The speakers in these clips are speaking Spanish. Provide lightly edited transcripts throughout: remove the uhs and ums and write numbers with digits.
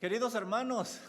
Queridos hermanos,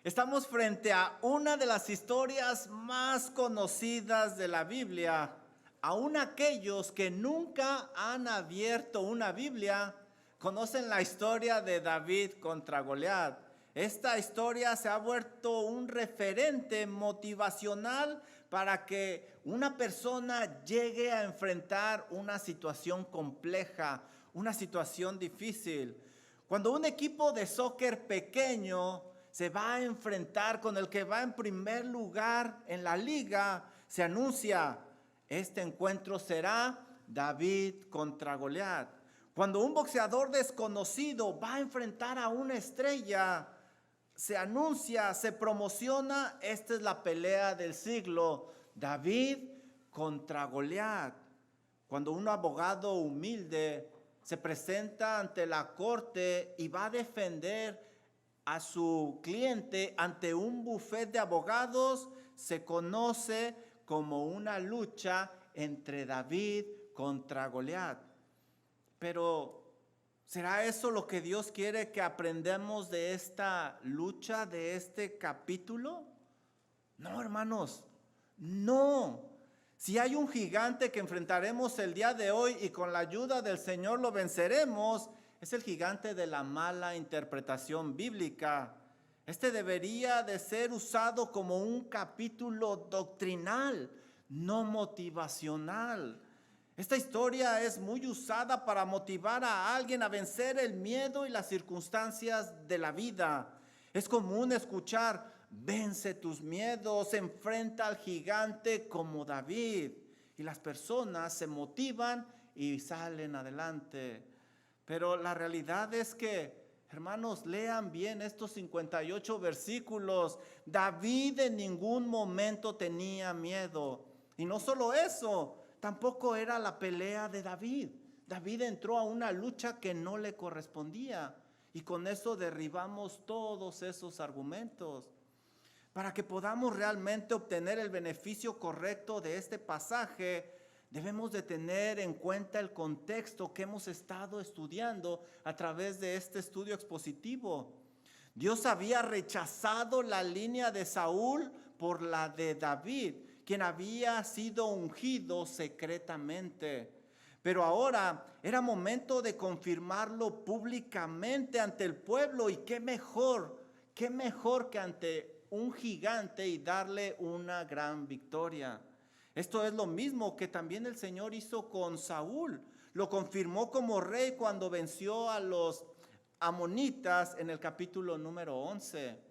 estamos frente a una de las historias más conocidas de la Biblia. Aún aquellos que nunca han abierto una Biblia conocen la historia de David contra Goliat. Esta historia se ha vuelto un referente motivacional para que una persona llegue a enfrentar una situación compleja, una situación difícil. Cuando un equipo de soccer pequeño se va a enfrentar con el que va en primer lugar en la liga, se anuncia, este encuentro será David contra Goliat. Cuando un boxeador desconocido va a enfrentar a una estrella, se anuncia, se promociona, esta es la pelea del siglo, David contra Goliat. Cuando un abogado humilde se presenta ante la corte y va a defender a su cliente ante un bufete de abogados, se conoce como una lucha entre David contra Goliat. Pero ¿será eso lo que Dios quiere que aprendamos de esta lucha, de este capítulo? No, hermanos, no. Si hay un gigante que enfrentaremos el día de hoy y con la ayuda del Señor lo venceremos, es el gigante de la mala interpretación bíblica. Este debería de ser usado como un capítulo doctrinal, no motivacional. Esta historia es muy usada para motivar a alguien a vencer el miedo y las circunstancias de la vida. Es común escuchar: vence tus miedos, enfrenta al gigante como David. Y las personas se motivan y salen adelante. Pero la realidad es que, hermanos, lean bien estos 58 versículos. David en ningún momento tenía miedo. Y no solo eso, tampoco era la pelea de David. David entró a una lucha que no le correspondía. Y con eso derribamos todos esos argumentos. Para que podamos realmente obtener el beneficio correcto de este pasaje, debemos de tener en cuenta el contexto que hemos estado estudiando a través de este estudio expositivo. Dios había rechazado la línea de Saúl por la de David, quien había sido ungido secretamente. Pero ahora era momento de confirmarlo públicamente ante el pueblo. Y qué mejor que ante un gigante y darle una gran victoria. Esto es lo mismo que también el Señor hizo con Saúl. Lo confirmó como rey cuando venció a los amonitas en el capítulo número 11.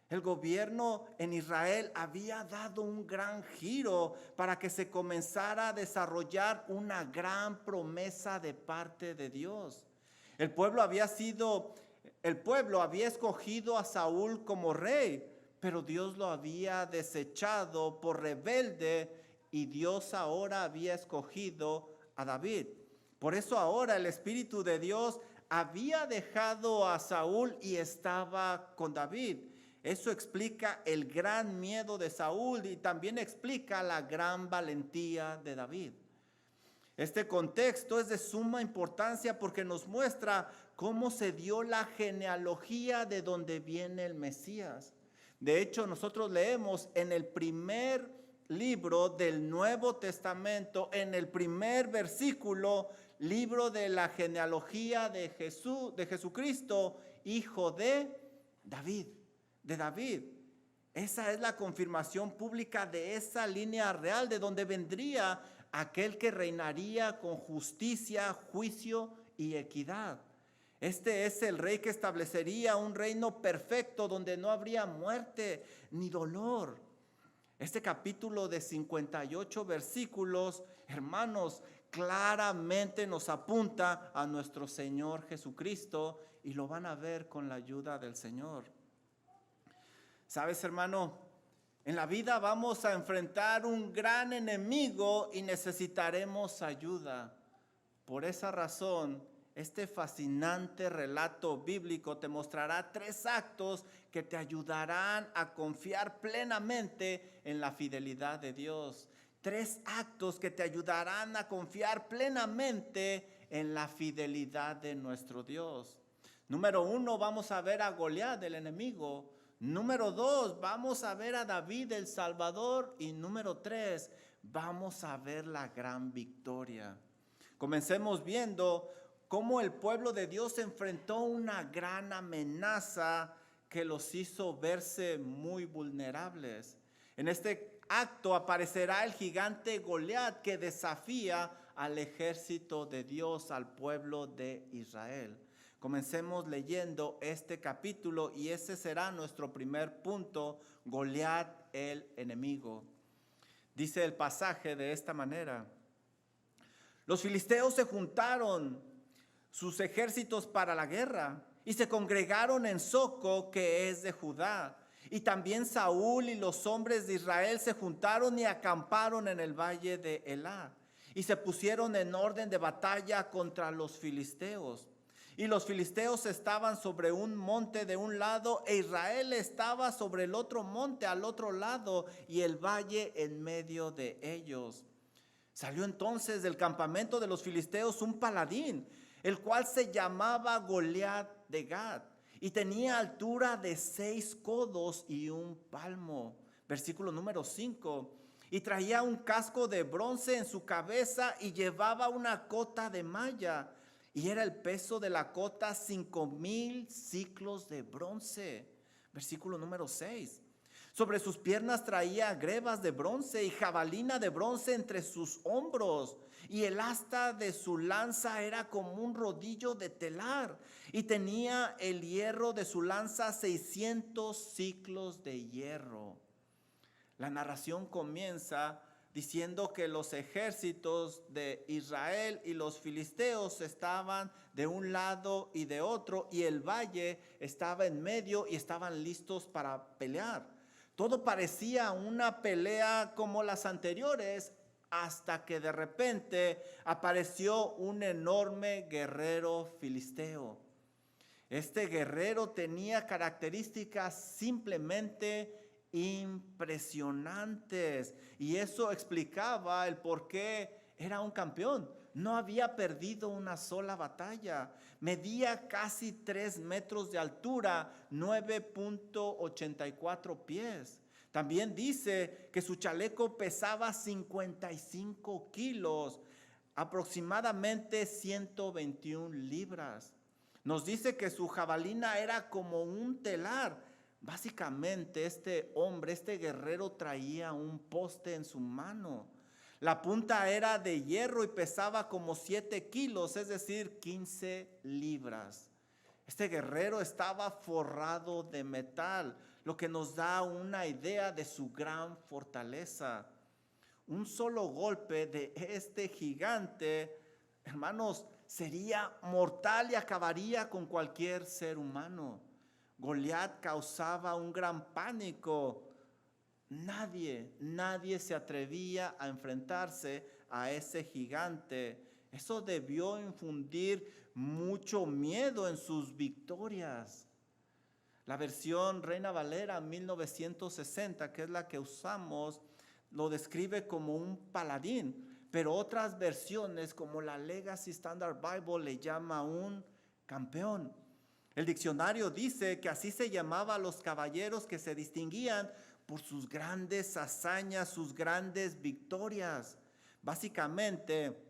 El gobierno en Israel había dado un gran giro para que se comenzara a desarrollar una gran promesa de parte de Dios. El pueblo había escogido a Saúl como rey, pero Dios lo había desechado por rebelde y Dios ahora había escogido a David. Por eso ahora el Espíritu de Dios había dejado a Saúl y estaba con David. Eso explica el gran miedo de Saúl y también explica la gran valentía de David. Este contexto es de suma importancia porque nos muestra cómo se dio la genealogía de donde viene el Mesías. De hecho, nosotros leemos en el primer libro del Nuevo Testamento, en el primer versículo, libro de la genealogía de Jesucristo, hijo de David. Esa es la confirmación pública de esa línea real de donde vendría aquel que reinaría con justicia, juicio y equidad. Este es el rey que establecería un reino perfecto donde no habría muerte ni dolor. Este capítulo de 58 versículos, hermanos, claramente nos apunta a nuestro Señor Jesucristo y lo van a ver con la ayuda del Señor. ¿Sabes, hermano? En la vida vamos a enfrentar un gran enemigo y necesitaremos ayuda. Por esa razón, este fascinante relato bíblico te mostrará 3 actos que te ayudarán a confiar plenamente en la fidelidad de Dios. 3 actos que te ayudarán a confiar plenamente en la fidelidad de nuestro Dios. Número 1, vamos a ver a Goliat, el enemigo. Número 2, vamos a ver a David, el Salvador. Y número 3, vamos a ver la gran victoria. Comencemos viendo cómo el pueblo de Dios enfrentó una gran amenaza que los hizo verse muy vulnerables. En este acto aparecerá el gigante Goliat que desafía al ejército de Dios, al pueblo de Israel. Comencemos leyendo este capítulo y ese será nuestro primer punto: Goliat, el enemigo. Dice el pasaje de esta manera: los filisteos se juntaron sus ejércitos para la guerra y se congregaron en Soco, que es de Judá. Y también Saúl y los hombres de Israel se juntaron y acamparon en el valle de Elá. Y se pusieron en orden de batalla contra los filisteos. Y los filisteos estaban sobre un monte de un lado, e Israel estaba sobre el otro monte al otro lado, y el valle en medio de ellos. Salió entonces del campamento de los filisteos un paladín, el cual se llamaba Goliat de Gat, y tenía altura de 6 codos y 1 palmo. Versículo número 5. Y traía un casco de bronce en su cabeza y llevaba una cota de malla. Y era el peso de la cota 5,000 siclos de bronce. Versículo número 6. Sobre sus piernas traía grebas de bronce y jabalina de bronce entre sus hombros. Y el asta de su lanza era como un rodillo de telar. Y tenía el hierro de su lanza 600 siclos de hierro. La narración comienza diciendo que los ejércitos de Israel y los filisteos estaban de un lado y de otro, y el valle estaba en medio y estaban listos para pelear. Todo parecía una pelea como las anteriores, hasta que de repente apareció un enorme guerrero filisteo. Este guerrero tenía características simplemente impresionantes, y eso explicaba el por qué era un campeón. No había perdido una sola batalla. Medía casi 3 metros de altura, 9.84 pies. También dice que su chaleco pesaba 55 kilos, aproximadamente 121 libras. Nos dice que su jabalina era como un telar. Básicamente este hombre, este guerrero, traía un poste en su mano. La punta era de hierro y pesaba como 7 kilos, es decir, 15 libras. Este guerrero estaba forrado de metal, lo que nos da una idea de su gran fortaleza. Un solo golpe de este gigante, hermanos, sería mortal y acabaría con cualquier ser humano. Goliat causaba un gran pánico. Nadie se atrevía a enfrentarse a ese gigante. Eso debió infundir mucho miedo en sus victorias. La versión Reina Valera 1960, que es la que usamos, lo describe como un paladín, pero otras versiones, como la Legacy Standard Bible, le llama un campeón. El diccionario dice que así se llamaba a los caballeros que se distinguían por sus grandes hazañas, sus grandes victorias. Básicamente,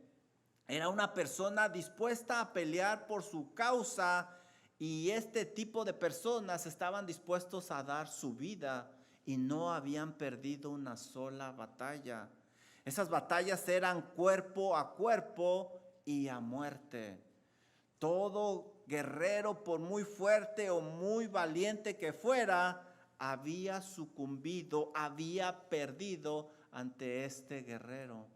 era una persona dispuesta a pelear por su causa, y este tipo de personas estaban dispuestos a dar su vida y no habían perdido una sola batalla. Esas batallas eran cuerpo a cuerpo y a muerte. Todo guerrero, por muy fuerte o muy valiente que fuera, había sucumbido, había perdido ante este guerrero.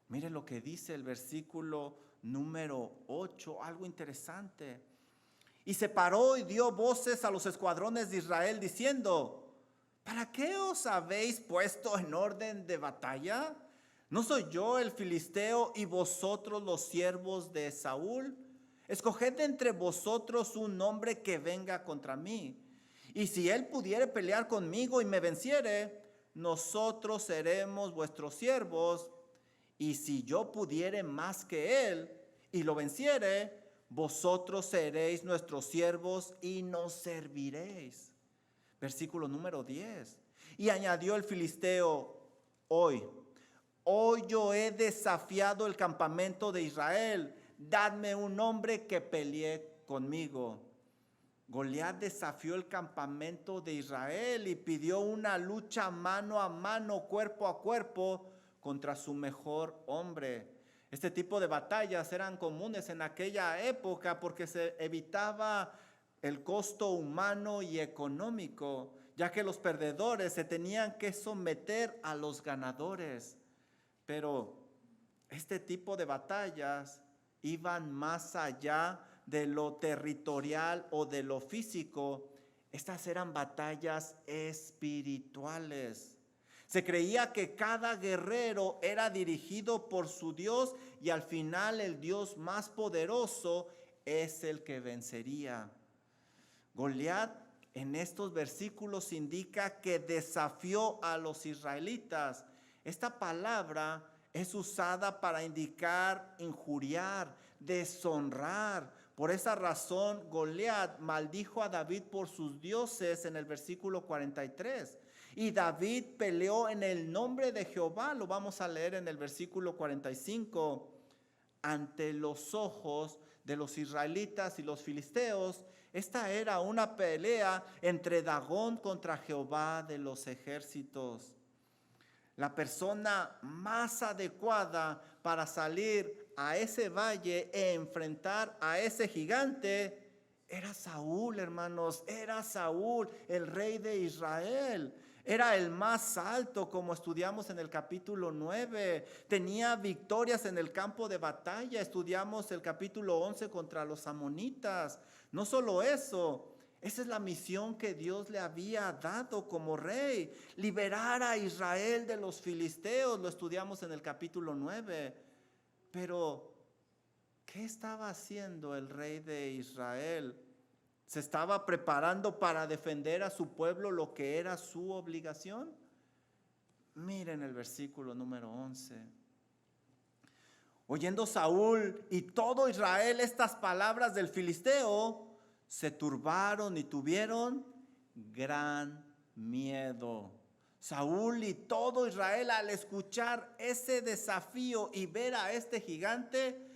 Miren lo que dice el versículo número 8, algo interesante. Y se paró y dio voces a los escuadrones de Israel diciendo: ¿para qué os habéis puesto en orden de batalla? ¿No soy yo el filisteo y vosotros los siervos de Saúl? Escoged entre vosotros un hombre que venga contra mí. Y si él pudiere pelear conmigo y me venciere, nosotros seremos vuestros siervos. Y si yo pudiere más que él y lo venciere, vosotros seréis nuestros siervos y nos serviréis. Versículo número 10. Y añadió el filisteo, hoy yo he desafiado el campamento de Israel, dadme un hombre que pelee conmigo. Goliat desafió el campamento de Israel y pidió una lucha mano a mano, cuerpo a cuerpo, contra su mejor hombre. Este tipo de batallas eran comunes en aquella época porque se evitaba el costo humano y económico, ya que los perdedores se tenían que someter a los ganadores. Pero este tipo de batallas iban más allá de lo territorial o de lo físico. Estas eran batallas espirituales. Se creía que cada guerrero era dirigido por su Dios y al final el Dios más poderoso es el que vencería. Goliat en estos versículos indica que desafió a los israelitas. Esta palabra es usada para indicar injuriar, deshonrar. Por esa razón, Goliat maldijo a David por sus dioses en el versículo 43. Y David peleó en el nombre de Jehová, lo vamos a leer en el versículo 45, ante los ojos de los israelitas y los filisteos. Esta era una pelea entre Dagón contra Jehová de los ejércitos. La persona más adecuada para salir a ese valle e enfrentar a ese gigante era Saúl, hermanos. Era Saúl, el rey de Israel. Era el más alto, como estudiamos en el capítulo 9. Tenía victorias en el campo de batalla. Estudiamos el capítulo 11 contra los amonitas. No solo eso, esa es la misión que Dios le había dado como rey, liberar a Israel de los filisteos. Lo estudiamos en el capítulo 9. Pero, ¿qué estaba haciendo el rey de Israel? ¿Se estaba preparando para defender a su pueblo, lo que era su obligación? Miren el versículo número 11. Oyendo Saúl y todo Israel estas palabras del filisteo, se turbaron y tuvieron gran miedo. Saúl y todo Israel, al escuchar ese desafío y ver a este gigante,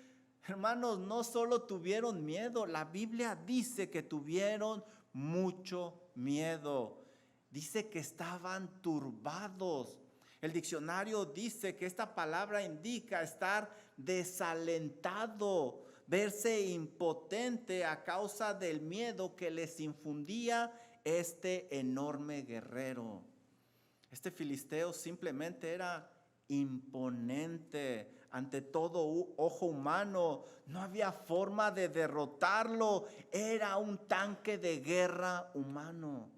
hermanos, no solo tuvieron miedo, la Biblia dice que tuvieron mucho miedo. Dice que estaban turbados. El diccionario dice que esta palabra indica estar desalentado, verse impotente a causa del miedo que les infundía este enorme guerrero. Este filisteo simplemente era imponente ante todo ojo humano. No había forma de derrotarlo. Era un tanque de guerra humano.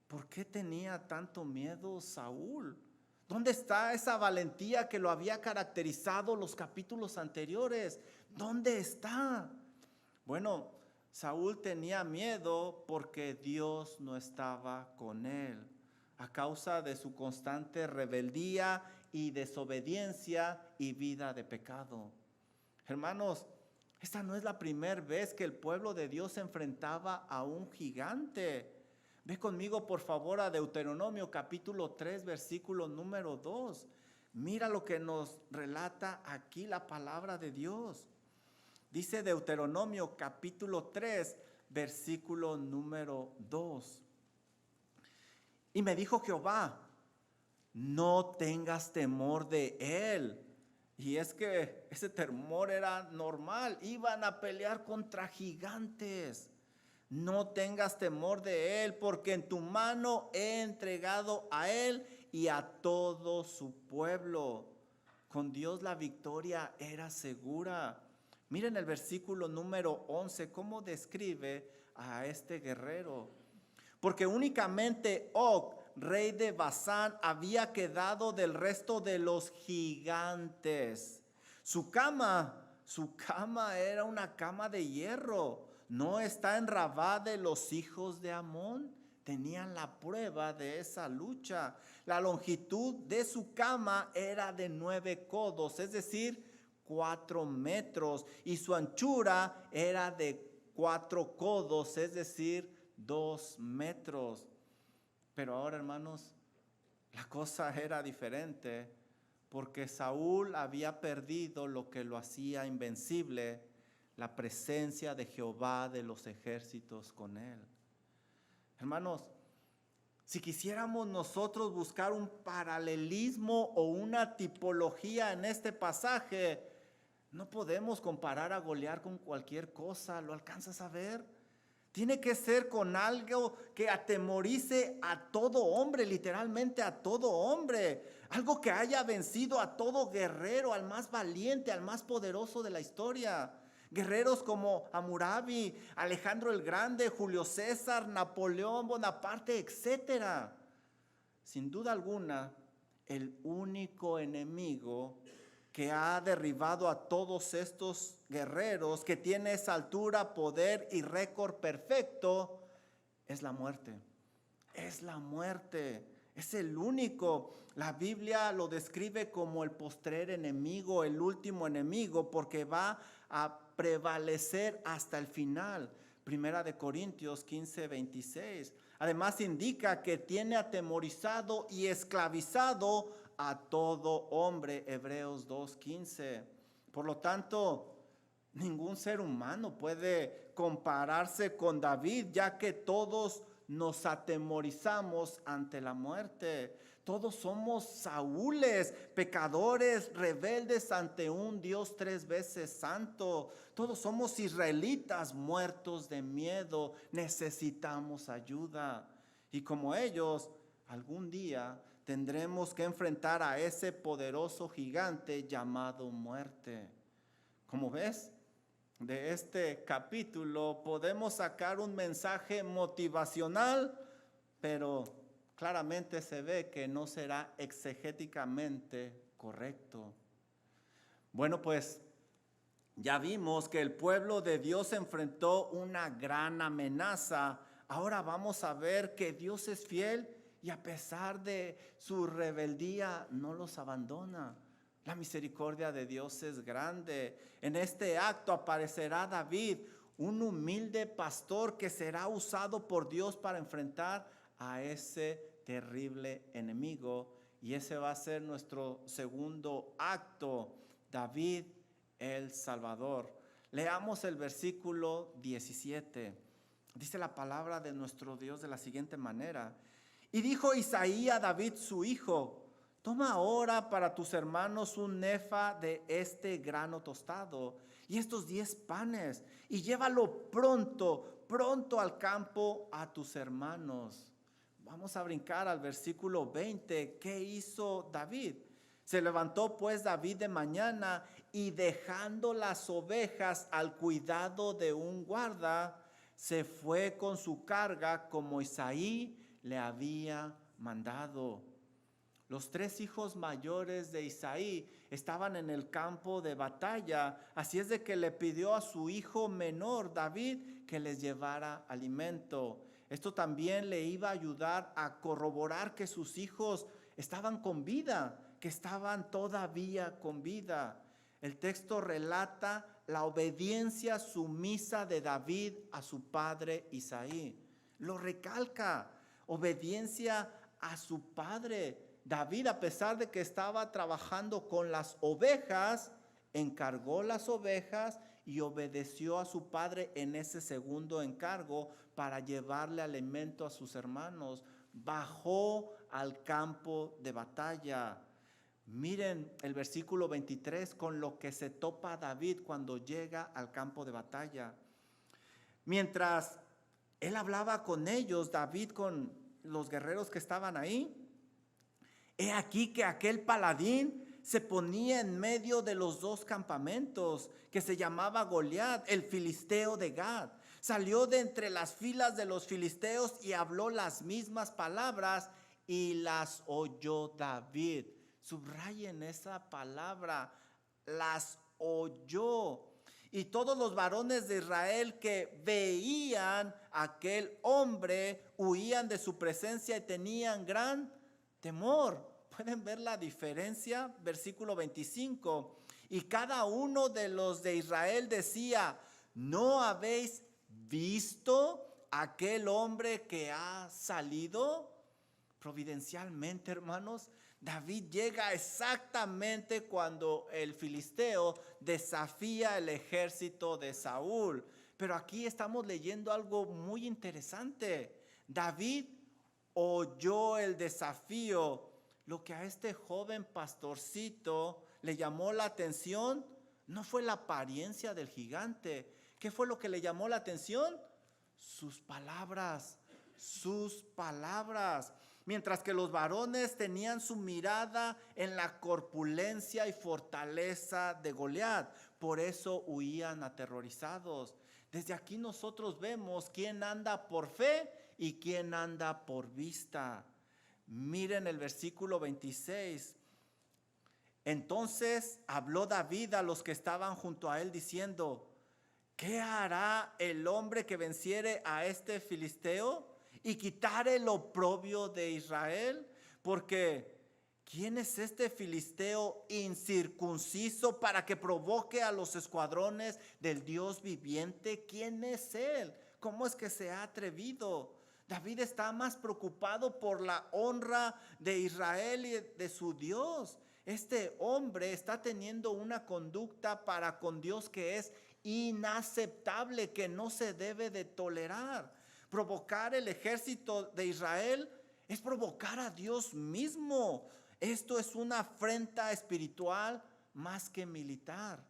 ¿Por qué tenía tanto miedo Saúl? ¿Dónde está esa valentía que lo había caracterizado los capítulos anteriores? ¿Dónde está? Bueno, Saúl tenía miedo porque Dios no estaba con él, a causa de su constante rebeldía y desobediencia y vida de pecado. Hermanos, esta no es la primera vez que el pueblo de Dios se enfrentaba a un gigante. Ve conmigo por favor a Deuteronomio capítulo 3, versículo número 2. Mira lo que nos relata aquí la palabra de Dios. Dice Deuteronomio capítulo 3, versículo número 2. Y me dijo Jehová, no tengas temor de él. Y es que ese temor era normal. Iban a pelear contra gigantes. No tengas temor de él, porque en tu mano he entregado a él y a todo su pueblo. Con Dios la victoria era segura. Miren el versículo número 11, cómo describe a este guerrero. Porque únicamente Og, rey de Basán, había quedado del resto de los gigantes. Su cama era una cama de hierro. No está en Rabá de los hijos de Amón. Tenían la prueba de esa lucha. La longitud de su cama era de 9 codos, es decir, 4 metros y su anchura era de 4 codos, es decir, 2 metros. Pero ahora, hermanos, la cosa era diferente, porque Saúl había perdido lo que lo hacía invencible, la presencia de Jehová de los ejércitos con él. Hermanos, si quisiéramos nosotros buscar un paralelismo o una tipología en este pasaje, no podemos comparar a Goliat con cualquier cosa. ¿Lo alcanzas a ver? Tiene que ser con algo que atemorice a todo hombre, literalmente a todo hombre. Algo que haya vencido a todo guerrero, al más valiente, al más poderoso de la historia. Guerreros como Hammurabi, Alejandro el Grande, Julio César, Napoleón Bonaparte, etc. Sin duda alguna, el único enemigo que ha derribado a todos estos guerreros, que tiene esa altura, poder y récord perfecto, es la muerte. Es la muerte. Es el único. La Biblia lo describe como el postrer enemigo, el último enemigo, porque va a prevalecer hasta el final. Primera de Corintios 15, 26. Además indica que tiene atemorizado y esclavizado a todo hombre. Hebreos 2:15. Por lo tanto, ningún ser humano puede compararse con David, ya que todos nos atemorizamos ante la muerte. Todos somos Saúles, pecadores, rebeldes ante un Dios 3 veces santo. Todos somos israelitas muertos de miedo. Necesitamos ayuda. Y como ellos, algún día tendremos que enfrentar a ese poderoso gigante llamado muerte. Como ves, de este capítulo podemos sacar un mensaje motivacional, pero claramente se ve que no será exegéticamente correcto. Bueno, pues ya vimos que el pueblo de Dios enfrentó una gran amenaza. Ahora vamos a ver que Dios es fiel y a pesar de su rebeldía no los abandona. La misericordia de Dios es grande. En este acto aparecerá David, un humilde pastor que será usado por Dios para enfrentar a ese terrible enemigo. Y ese va a ser nuestro segundo acto, David el Salvador. Leamos el versículo 17. Dice la palabra de nuestro Dios de la siguiente manera. Y dijo Isaí a David su hijo: toma ahora para tus hermanos un efa de este grano tostado y estos 10 panes y llévalo pronto al campo a tus hermanos. Vamos a brincar al versículo 20. ¿Qué hizo David? Se levantó pues David de mañana y dejando las ovejas al cuidado de un guarda, se fue con su carga como Isaí le había mandado. Los 3 hijos mayores de Isaí estaban en el campo de batalla, así es de que le pidió a su hijo menor David que les llevara alimento. Esto también le iba a ayudar a corroborar que sus hijos estaban con vida, que estaban todavía con vida. El texto relata la obediencia sumisa de David a su padre Isaí. Lo recalca, obediencia a su padre. David, a pesar de que estaba trabajando con las ovejas, encargó las ovejas y obedeció a su padre en ese segundo encargo para llevarle alimento a sus hermanos. Bajó al campo de batalla. Miren el versículo 23 con lo que se topa David cuando llega al campo de batalla. Mientras él hablaba con ellos, David con los guerreros que estaban ahí, he aquí que aquel paladín se ponía en medio de los 2 campamentos, que se llamaba Goliat, el filisteo de Gad. Salió de entre las filas de los filisteos y habló las mismas palabras y las oyó David. Subrayen esa palabra, las oyó. Y todos los varones de Israel que veían a aquel hombre huían de su presencia y tenían gran temor. ¿Pueden ver la diferencia? Versículo 25. Y cada uno de los de Israel decía: ¿no habéis visto aquel hombre que ha salido? Providencialmente, hermanos, David llega exactamente cuando el filisteo desafía el ejército de Saúl. Pero aquí estamos leyendo algo muy interesante. David oyó el desafío. Lo que a este joven pastorcito le llamó la atención no fue la apariencia del gigante. ¿Qué fue lo que le llamó la atención? Sus palabras, sus palabras. Mientras que los varones tenían su mirada en la corpulencia y fortaleza de Goliat, por eso huían aterrorizados. Desde aquí nosotros vemos quién anda por fe y quién anda por vista. Miren el versículo 26. Entonces habló David a los que estaban junto a él diciendo: ¿qué hará el hombre que venciere a este filisteo y quitare el oprobio de Israel? Porque ¿quién es este filisteo incircunciso para que provoque a los escuadrones del Dios viviente? ¿Quién es él? ¿Cómo es que se ha atrevido? David está más preocupado por la honra de Israel y de su Dios. Este hombre está teniendo una conducta para con Dios que es inaceptable, que no se debe de tolerar. Provocar el ejército de Israel es provocar a Dios mismo. Esto es una afrenta espiritual más que militar.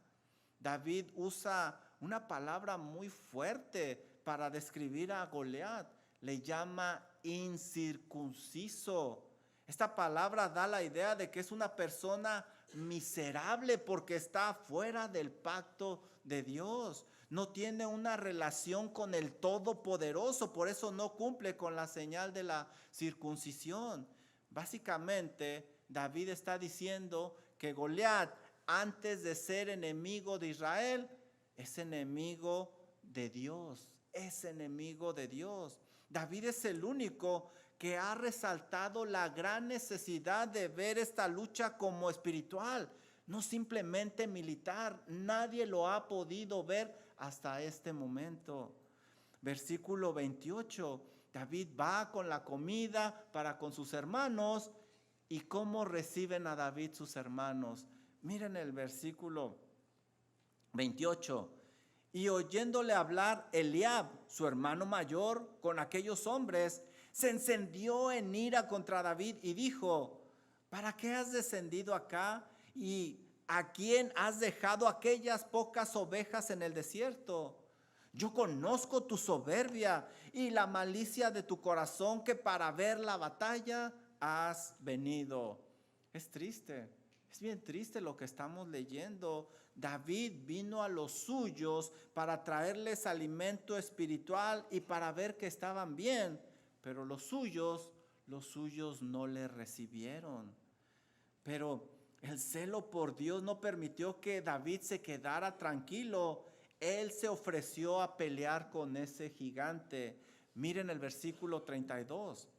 David usa una palabra muy fuerte para describir a Goliat. Le llama incircunciso. Esta palabra da la idea de que es una persona miserable porque está fuera del pacto de Dios. No tiene una relación con el Todopoderoso, por eso no cumple con la señal de la circuncisión. Básicamente, David está diciendo que Goliat, antes de ser enemigo de Israel, es enemigo de Dios. Es enemigo de Dios. David es el único que ha resaltado la gran necesidad de ver esta lucha como espiritual, no simplemente militar. Nadie lo ha podido ver hasta este momento. Versículo 28, David va con la comida para con sus hermanos. ¿Y cómo reciben a David sus hermanos? Miren el versículo 28. Y oyéndole hablar Eliab, su hermano mayor, con aquellos hombres, se encendió en ira contra David y dijo: ¿para qué has descendido acá? ¿Y a quién has dejado aquellas pocas ovejas en el desierto? Yo conozco tu soberbia y la malicia de tu corazón, que para ver la batalla has venido. Es triste, es bien triste lo que estamos leyendo. David vino a los suyos para traerles alimento espiritual y para ver que estaban bien, pero los suyos no le recibieron. Pero el celo por Dios no permitió que David se quedara tranquilo. Él se ofreció a pelear con ese gigante. Miren el versículo 32.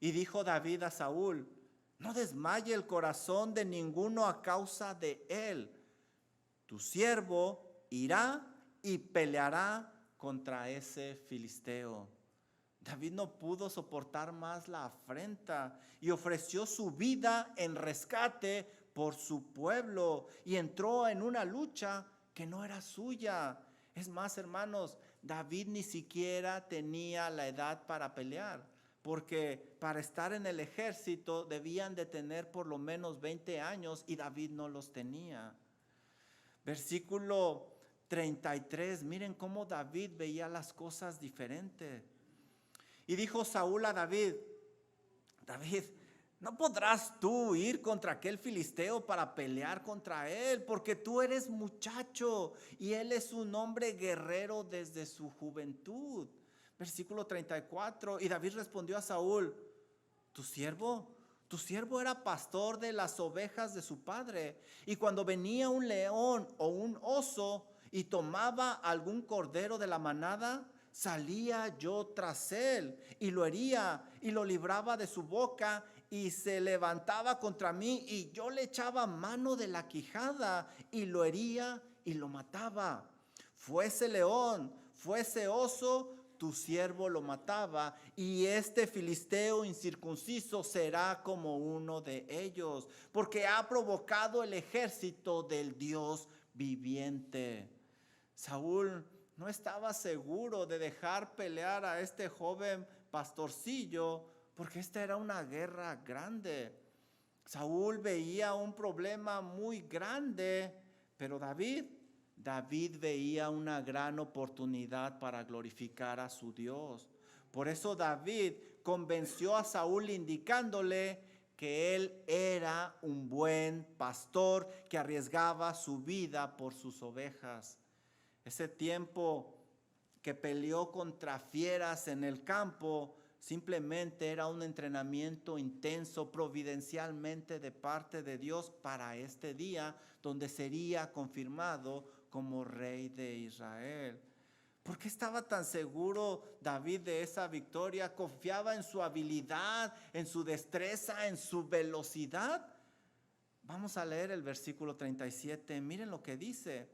Y dijo David a Saúl: no desmaye el corazón de ninguno a causa de él. Tu siervo irá y peleará contra ese filisteo. David no pudo soportar más la afrenta y ofreció su vida en rescate por su pueblo y entró en una lucha que no era suya. Es más, hermanos, David ni siquiera tenía la edad para pelear, porque para estar en el ejército debían de tener por lo menos 20 años y David no los tenía. Versículo 33, miren cómo David veía las cosas diferentes. Y dijo Saúl a David: David, ¿no podrás tú ir contra aquel filisteo para pelear contra él? Porque tú eres muchacho y él es un hombre guerrero desde su juventud. Versículo 34, y David respondió a Saúl: ¿tu siervo era pastor de las ovejas de su padre, y cuando venía un león o un oso y tomaba algún cordero de la manada, salía yo tras él y lo hería y lo libraba de su boca y se levantaba contra mí y yo le echaba mano de la quijada y lo hería y lo mataba. Fuese león, fuese oso, tu siervo lo mataba, y este filisteo incircunciso será como uno de ellos, porque ha provocado el ejército del Dios viviente. Saúl no estaba seguro de dejar pelear a este joven pastorcillo, porque esta era una guerra grande. Saúl veía un problema muy grande, pero David veía una gran oportunidad para glorificar a su Dios. Por eso David convenció a Saúl indicándole que él era un buen pastor que arriesgaba su vida por sus ovejas. Ese tiempo que peleó contra fieras en el campo simplemente era un entrenamiento intenso providencialmente de parte de Dios para este día donde sería confirmado como rey de Israel. ¿Por qué estaba tan seguro David de esa victoria? ¿Confiaba en su habilidad, en su destreza, en su velocidad? Vamos a leer el versículo 37. Miren lo que dice.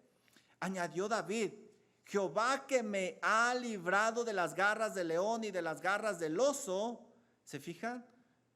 Añadió David: Jehová, que me ha librado de las garras del león y de las garras del oso. ¿Se fijan?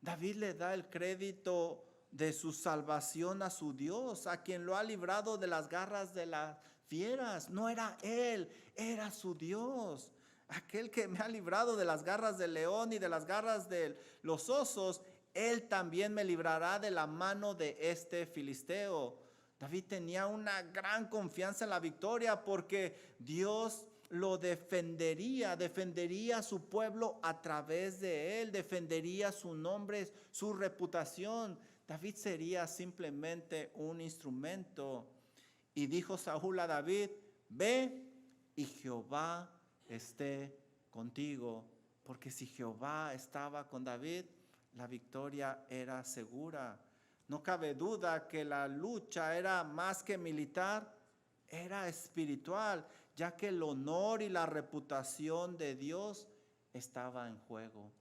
David le da el crédito de su salvación a su Dios, a quien lo ha librado de las garras de las fieras. No era él, era su Dios. Aquel que me ha librado de las garras del león y de las garras de los osos, él también me librará de la mano de este filisteo. David tenía una gran confianza en la victoria porque Dios lo defendería a su pueblo a través de él, defendería su nombre, su reputación. David sería simplemente un instrumento. Y dijo Saúl a David: ve y Jehová esté contigo. Porque si Jehová estaba con David, la victoria era segura. No cabe duda que la lucha era más que militar, era espiritual, ya que el honor y la reputación de Dios estaba en juego.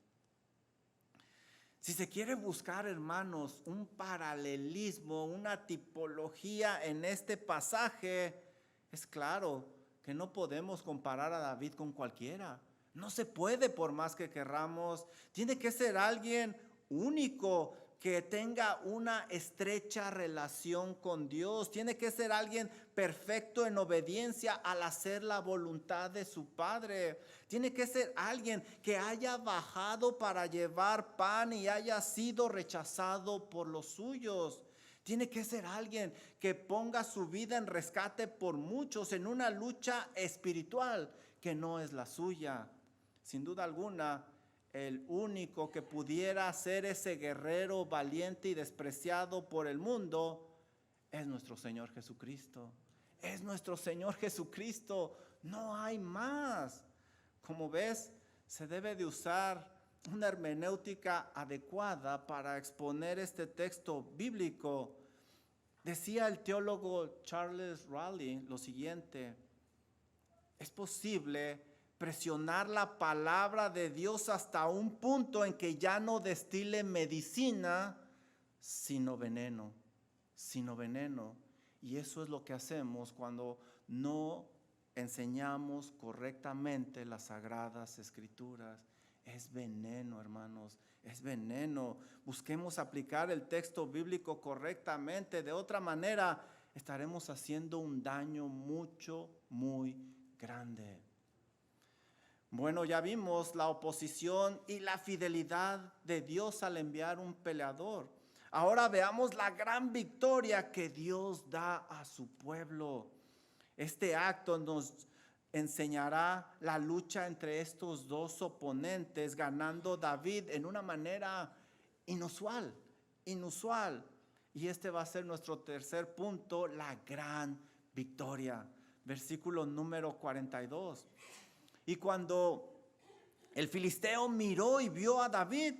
Si se quiere buscar, hermanos, un paralelismo, una tipología en este pasaje, es claro que no podemos comparar a David con cualquiera. No se puede por más que querramos. Tiene que ser alguien único, que tenga una estrecha relación con Dios. Tiene que ser alguien perfecto en obediencia al hacer la voluntad de su Padre. Tiene que ser alguien que haya bajado para llevar pan y haya sido rechazado por los suyos. Tiene que ser alguien que ponga su vida en rescate por muchos en una lucha espiritual que no es la suya. Sin duda alguna, el único que pudiera ser ese guerrero valiente y despreciado por el mundo es nuestro Señor Jesucristo. Es nuestro Señor Jesucristo. No hay más. Como ves, se debe de usar una hermenéutica adecuada para exponer este texto bíblico. Decía el teólogo Charles Raleigh lo siguiente: es posible presionar la palabra de Dios hasta un punto en que ya no destile medicina, sino veneno. Y eso es lo que hacemos cuando no enseñamos correctamente las sagradas escrituras. Es veneno, hermanos, es veneno. Busquemos aplicar el texto bíblico correctamente. De otra manera, estaremos haciendo un daño muy grande. Bueno, ya vimos la oposición y la fidelidad de Dios al enviar un peleador. Ahora veamos la gran victoria que Dios da a su pueblo. Este acto nos enseñará la lucha entre estos dos oponentes, ganando David en una manera inusual. Y este va a ser nuestro tercer punto, la gran victoria. Versículo número 42. Y cuando el filisteo miró y vio a David,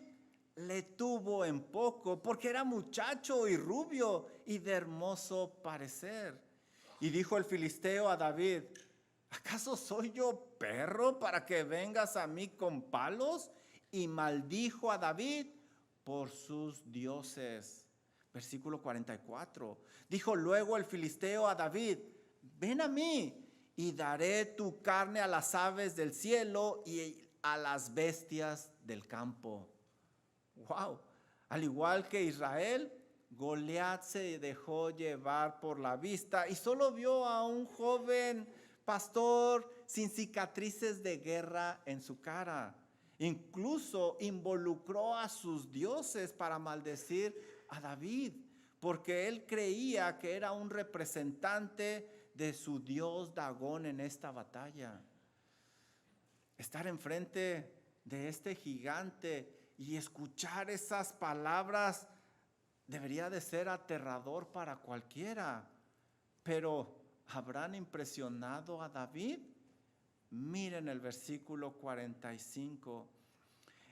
le tuvo en poco, porque era muchacho y rubio y de hermoso parecer. Y dijo el filisteo a David: ¿acaso soy yo perro para que vengas a mí con palos? Y maldijo a David por sus dioses. Versículo 44. Dijo luego el filisteo a David: ven a mí y daré tu carne a las aves del cielo y a las bestias del campo. Wow. Al igual que Israel, Goliat se dejó llevar por la vista y solo vio a un joven pastor sin cicatrices de guerra en su cara. Incluso involucró a sus dioses para maldecir a David, porque él creía que era un representante de su dios Dagón en esta batalla. Estar enfrente de este gigante y escuchar esas palabras debería de ser aterrador para cualquiera. Pero ¿habrán impresionado a David? Miren el versículo 45.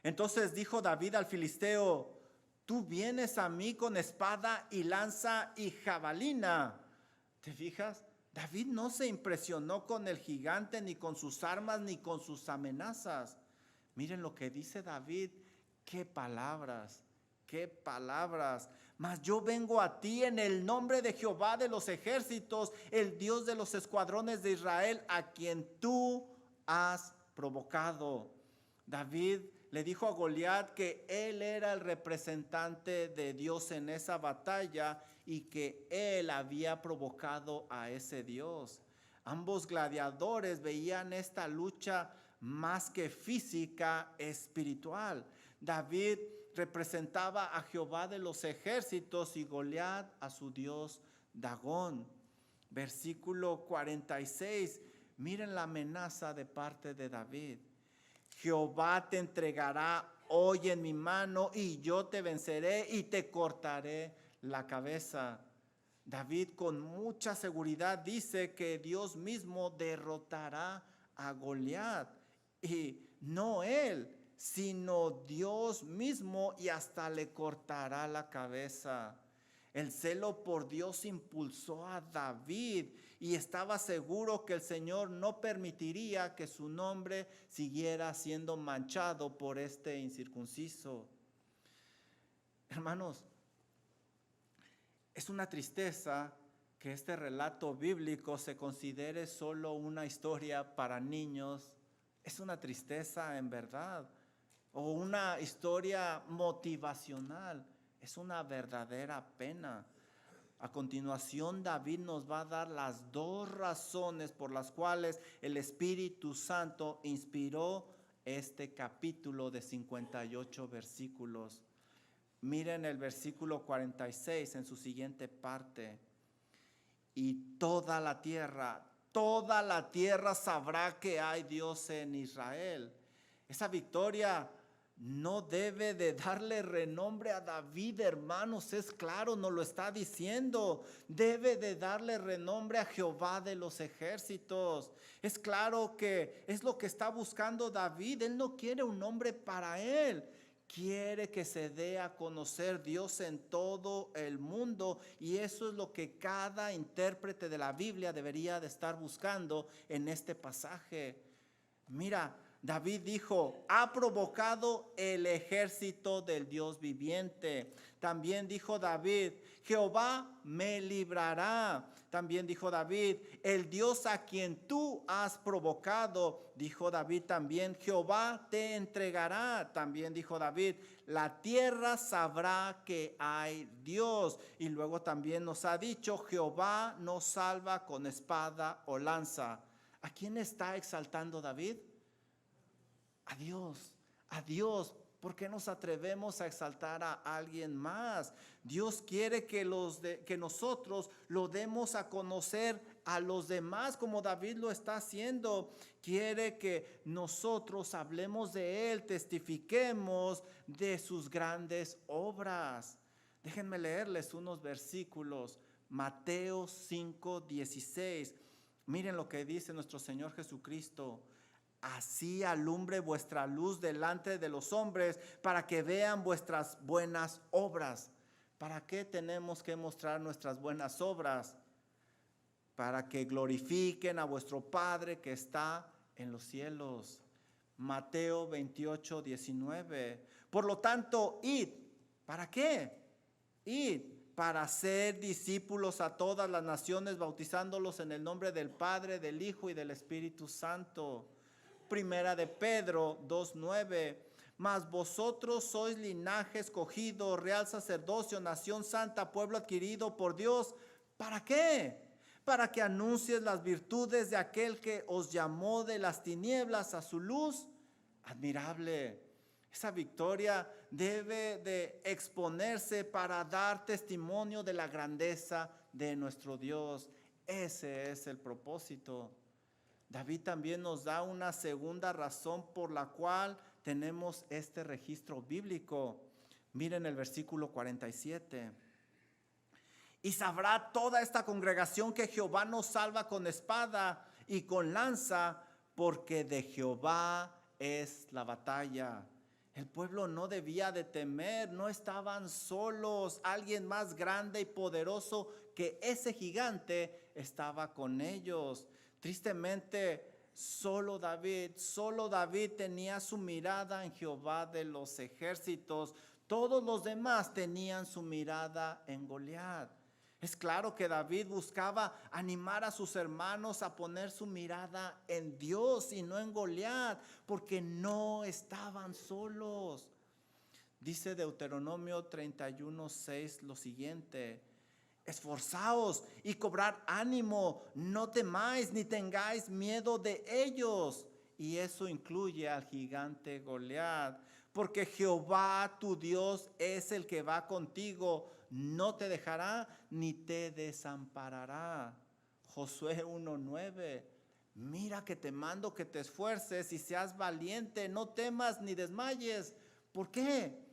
Entonces dijo David al filisteo: tú vienes a mí con espada y lanza y jabalina. ¿Te fijas? David no se impresionó con el gigante, ni con sus armas, ni con sus amenazas. Miren lo que dice David. ¡Qué palabras! ¡Qué palabras! Mas yo vengo a ti en el nombre de Jehová de los ejércitos, el Dios de los escuadrones de Israel, a quien tú has provocado. David le dijo a Goliat que él era el representante de Dios en esa batalla y que él había provocado a ese Dios. Ambos gladiadores veían esta lucha más que física, espiritual. David representaba a Jehová de los ejércitos y Goliat a su dios Dagón. Versículo 46. Miren la amenaza de parte de David. Jehová te entregará hoy en mi mano y yo te venceré y te cortaré la cabeza. David con mucha seguridad dice que Dios mismo derrotará a Goliat, y no él, sino Dios mismo, y hasta le cortará la cabeza. El celo por Dios impulsó a David y estaba seguro que el Señor no permitiría que su nombre siguiera siendo manchado por este incircunciso. Hermanos, es una tristeza que este relato bíblico se considere solo una historia para niños. Es una tristeza en verdad, o una historia motivacional. Es una verdadera pena. A continuación, David nos va a dar las dos razones por las cuales el Espíritu Santo inspiró este capítulo de 58 versículos. Miren el versículo 46 en su siguiente parte. Y toda la tierra sabrá que hay Dios en Israel. Esa victoria no debe de darle renombre a David, hermanos, es claro, nos lo está diciendo. Debe de darle renombre a Jehová de los ejércitos. Es claro que es lo que está buscando David. Él no quiere un nombre para él. Quiere que se dé a conocer Dios en todo el mundo, y eso es lo que cada intérprete de la Biblia debería de estar buscando en este pasaje. Mira, David dijo: ha provocado el ejército del Dios viviente. También dijo David: Jehová me librará. También dijo David: el Dios a quien tú has provocado. Dijo David también: Jehová te entregará. También dijo David: la tierra sabrá que hay Dios. Y luego también nos ha dicho: Jehová nos salva con espada o lanza. ¿A quién está exaltando David? A Dios, a Dios. ¿Por qué nos atrevemos a exaltar a alguien más? Dios quiere que nosotros lo demos a conocer a los demás, como David lo está haciendo. Quiere que nosotros hablemos de Él, testifiquemos de sus grandes obras. Déjenme leerles unos versículos. Mateo 5:16. Miren lo que dice nuestro Señor Jesucristo. Así alumbre vuestra luz delante de los hombres, para que vean vuestras buenas obras. ¿Para qué tenemos que mostrar nuestras buenas obras? Para que glorifiquen a vuestro Padre que está en los cielos. Mateo 28:19. Por lo tanto, id ¿Para qué? Y para ser discípulos a todas las naciones, bautizándolos en el nombre del Padre, del Hijo y del Espíritu Santo. Primera de Pedro 2:9. Mas vosotros sois linaje escogido, real sacerdocio, nación santa, pueblo adquirido por Dios. ¿Para qué? Para que anuncies las virtudes de aquel que os llamó de las tinieblas a su luz admirable. Esa victoria debe de exponerse para dar testimonio de la grandeza de nuestro Dios. Ese es el propósito. David también nos da una segunda razón por la cual tenemos este registro bíblico. Miren el versículo 47. Y sabrá toda esta congregación que Jehová nos salva con espada y con lanza, porque de Jehová es la batalla. El pueblo no debía de temer, no estaban solos. Alguien más grande y poderoso que ese gigante estaba con ellos. Tristemente, solo David tenía su mirada en Jehová de los ejércitos. Todos los demás tenían su mirada en Goliat. Es claro que David buscaba animar a sus hermanos a poner su mirada en Dios y no en Goliat, porque no estaban solos. Dice Deuteronomio 31:6 lo siguiente: esforzaos y cobrad ánimo, no temáis ni tengáis miedo de ellos. Y eso incluye al gigante Goliat, porque Jehová tu Dios es el que va contigo, no te dejará ni te desamparará. Josué 1:9. Mira que te mando que te esfuerces y seas valiente, no temas ni desmayes. ¿Por qué?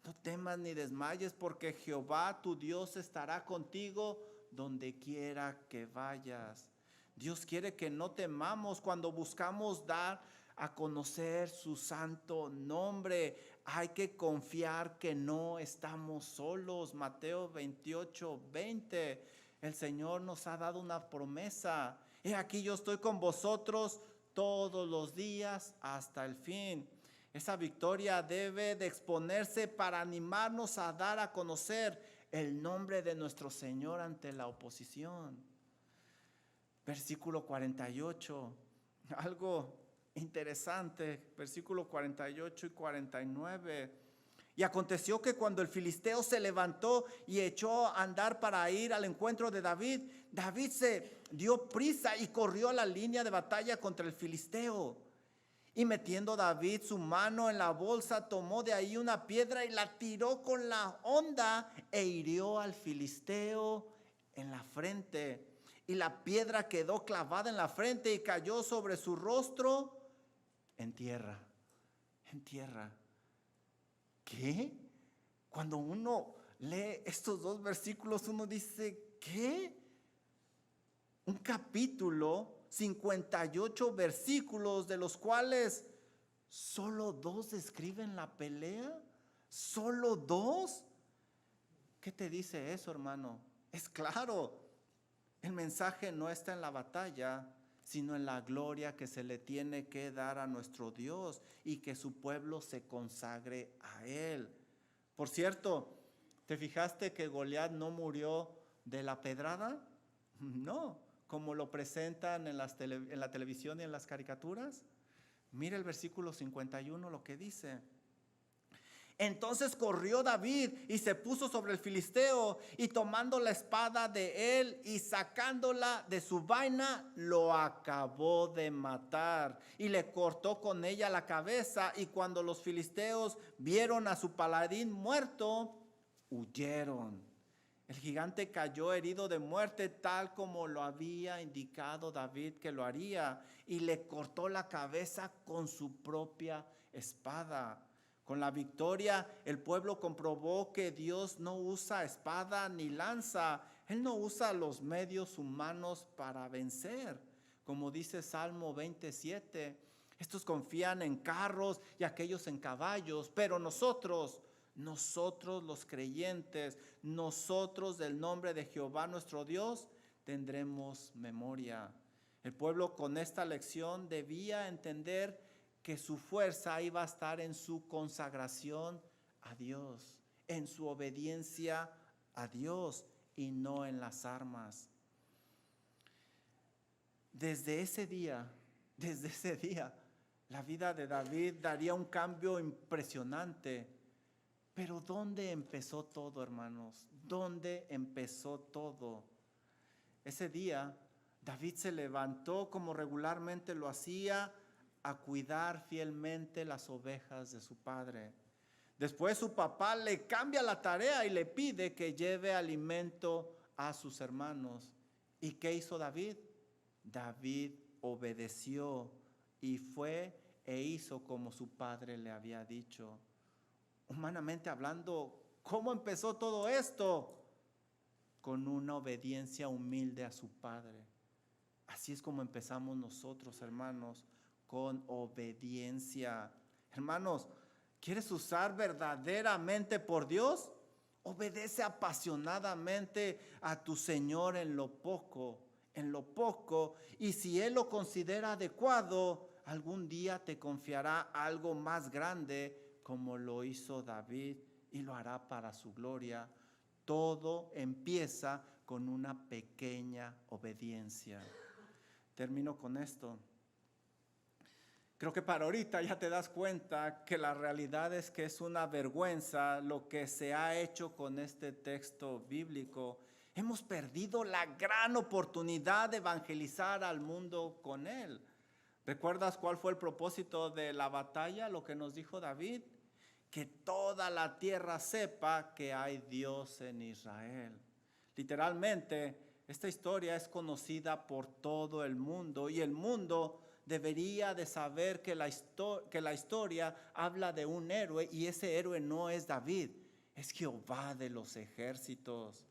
No temas ni desmayes, porque Jehová tu Dios estará contigo donde quiera que vayas. Dios quiere que no temamos cuando buscamos dar a conocer su santo nombre. Hay que confiar que no estamos solos. Mateo 28:20. El Señor nos ha dado una promesa. He aquí yo estoy con vosotros todos los días hasta el fin. Esa victoria debe de exponerse para animarnos a dar a conocer el nombre de nuestro Señor ante la oposición. Versículo 48, algo interesante, versículo 48 y 49. Y aconteció que cuando el filisteo se levantó y echó a andar para ir al encuentro de David, David se dio prisa y corrió a la línea de batalla contra el filisteo. Y metiendo David su mano en la bolsa, tomó de ahí una piedra y la tiró con la honda e hirió al filisteo en la frente. Y la piedra quedó clavada en la frente y cayó sobre su rostro en tierra. En tierra. ¿Qué? Cuando uno lee estos dos versículos, uno dice, ¿qué? Un capítulo, 58 versículos, de los cuales solo 2 describen la pelea. ¿Solo 2? ¿Qué te dice eso, hermano? Es claro, el mensaje no está en la batalla, sino en la gloria que se le tiene que dar a nuestro Dios y que su pueblo se consagre a Él. Por cierto, ¿te fijaste que Goliat no murió de la pedrada? No, como lo presentan en la televisión y en las caricaturas. Mira el versículo 51 lo que dice. Entonces corrió David y se puso sobre el filisteo, y tomando la espada de él y sacándola de su vaina, lo acabó de matar y le cortó con ella la cabeza. Y cuando los filisteos vieron a su paladín muerto, huyeron. El gigante cayó herido de muerte, tal como lo había indicado David que lo haría, y le cortó la cabeza con su propia espada. Con la victoria, el pueblo comprobó que Dios no usa espada ni lanza. Él no usa los medios humanos para vencer. Como dice Salmo 27, estos confían en carros y aquellos en caballos, pero nosotros los creyentes, nosotros del nombre de Jehová nuestro Dios, tendremos memoria. El pueblo con esta lección debía entender que su fuerza iba a estar en su consagración a Dios. en su obediencia a Dios y no en las armas. Desde ese día, la vida de David daría un cambio impresionante. Pero ¿dónde empezó todo, hermanos? ¿Dónde empezó todo? Ese día, David se levantó como regularmente lo hacía, a cuidar fielmente las ovejas de su padre. Después su papá le cambia la tarea y le pide que lleve alimento a sus hermanos. ¿Y qué hizo David? David obedeció y fue e hizo como su padre le había dicho. Humanamente hablando, ¿cómo empezó todo esto? Con una obediencia humilde a su padre. Así es como empezamos nosotros, hermanos, con obediencia. Hermanos, ¿quieres usar verdaderamente por Dios? Obedece apasionadamente a tu Señor en lo poco, y si Él lo considera adecuado, algún día te confiará algo más grande, como lo hizo David, y lo hará para su gloria. Todo empieza con una pequeña obediencia. Termino con esto. Creo que para ahorita ya te das cuenta que la realidad es que es una vergüenza lo que se ha hecho con este texto bíblico. Hemos perdido la gran oportunidad de evangelizar al mundo con él. ¿Recuerdas cuál fue el propósito de la batalla? Lo que nos dijo David, que toda la tierra sepa que hay Dios en Israel. Literalmente, esta historia es conocida por todo el mundo y el mundo debería de saber que la historia habla de un héroe, y ese héroe no es David, es Jehová de los ejércitos.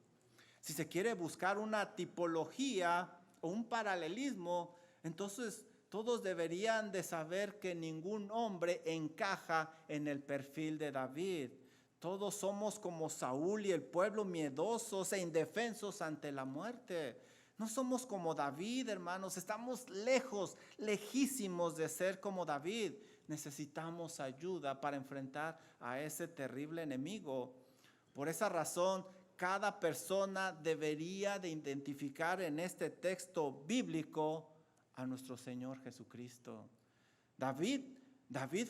Si se quiere buscar una tipología o un paralelismo, entonces todos deberían de saber que ningún hombre encaja en el perfil de David. Todos somos como Saúl y el pueblo, miedosos e indefensos ante la muerte. No somos como David, hermanos. Estamos lejísimos de ser como David. Necesitamos ayuda para enfrentar a ese terrible enemigo. Por esa razón, cada persona debería de identificar en este texto bíblico a nuestro Señor Jesucristo. David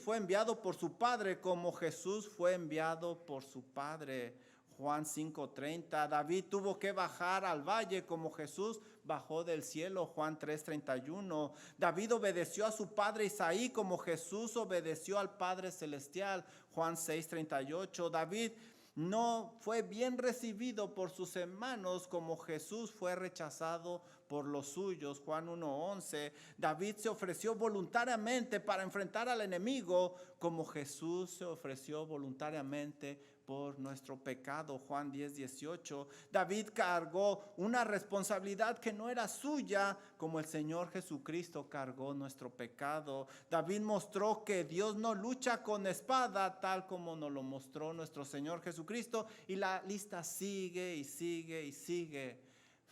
fue enviado por su Padre como Jesús fue enviado por su Padre. Juan 5:30, David tuvo que bajar al valle como Jesús bajó del cielo. Juan 3:31, David obedeció a su padre Isaí como Jesús obedeció al Padre Celestial. Juan 6:38, David no fue bien recibido por sus hermanos como Jesús fue rechazado por los suyos. Juan 1:11, David se ofreció voluntariamente para enfrentar al enemigo como Jesús se ofreció voluntariamente por nuestro pecado. Juan 10:18, David cargó una responsabilidad que no era suya como el Señor Jesucristo cargó nuestro pecado. David mostró que Dios no lucha con espada tal como nos lo mostró nuestro Señor Jesucristo, y la lista sigue y sigue y sigue.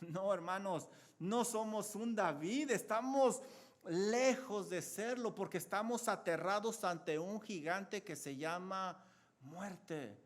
No, hermanos, no somos un David, estamos lejos de serlo porque estamos aterrados ante un gigante que se llama muerte.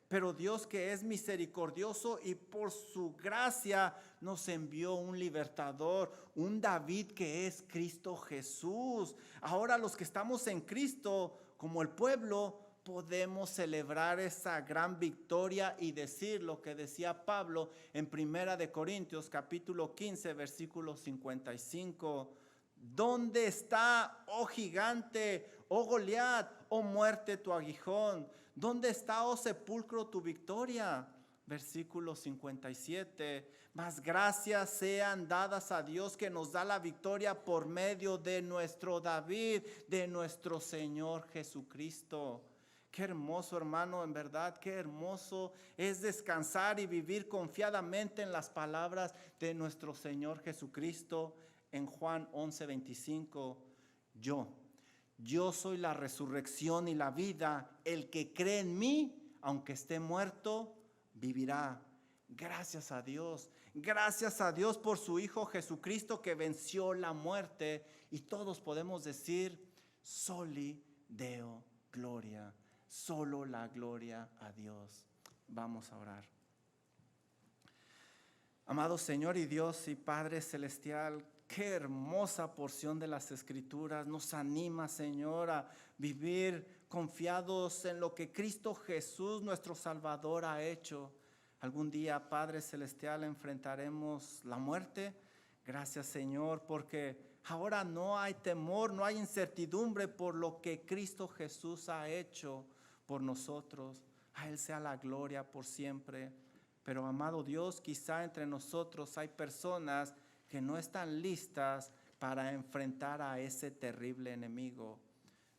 Pero Dios, que es misericordioso y por su gracia nos envió un libertador, un David que es Cristo Jesús. Ahora los que estamos en Cristo, como el pueblo, podemos celebrar esa gran victoria y decir lo que decía Pablo en 1 Corintios capítulo 15 versículo 55. ¿Dónde está, oh gigante, oh Goliat, oh muerte tu aguijón? ¿Dónde está, oh sepulcro, tu victoria? Versículo 57. Mas gracias sean dadas a Dios que nos da la victoria por medio de nuestro David, de nuestro Señor Jesucristo. Qué hermoso, hermano, en verdad, qué hermoso es descansar y vivir confiadamente en las palabras de nuestro Señor Jesucristo. En Juan 11:25, yo soy la resurrección y la vida. El que cree en mí, aunque esté muerto, vivirá. Gracias a Dios por su Hijo Jesucristo que venció la muerte. Y todos podemos decir, Soli Deo Gloria. solo la gloria a Dios. Vamos a orar. Amado Señor y Dios y Padre Celestial, qué hermosa porción de las Escrituras nos anima, Señor, a vivir confiados en lo que Cristo Jesús, nuestro Salvador, ha hecho. Algún día, Padre Celestial, enfrentaremos la muerte. Gracias, Señor, porque ahora no hay temor, no hay incertidumbre por lo que Cristo Jesús ha hecho por nosotros. A Él sea la gloria por siempre. Pero, amado Dios, quizá entre nosotros hay personas que no están listas para enfrentar a ese terrible enemigo.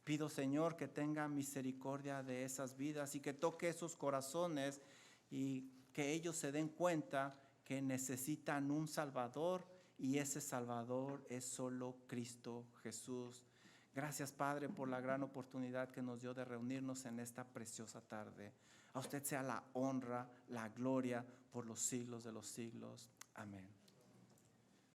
Pido, Señor, que tenga misericordia de esas vidas y que toque esos corazones y que ellos se den cuenta que necesitan un Salvador y ese Salvador es solo Cristo Jesús. Gracias, Padre, por la gran oportunidad que nos dio de reunirnos en esta preciosa tarde. A usted sea la honra, la gloria por los siglos de los siglos. Amén.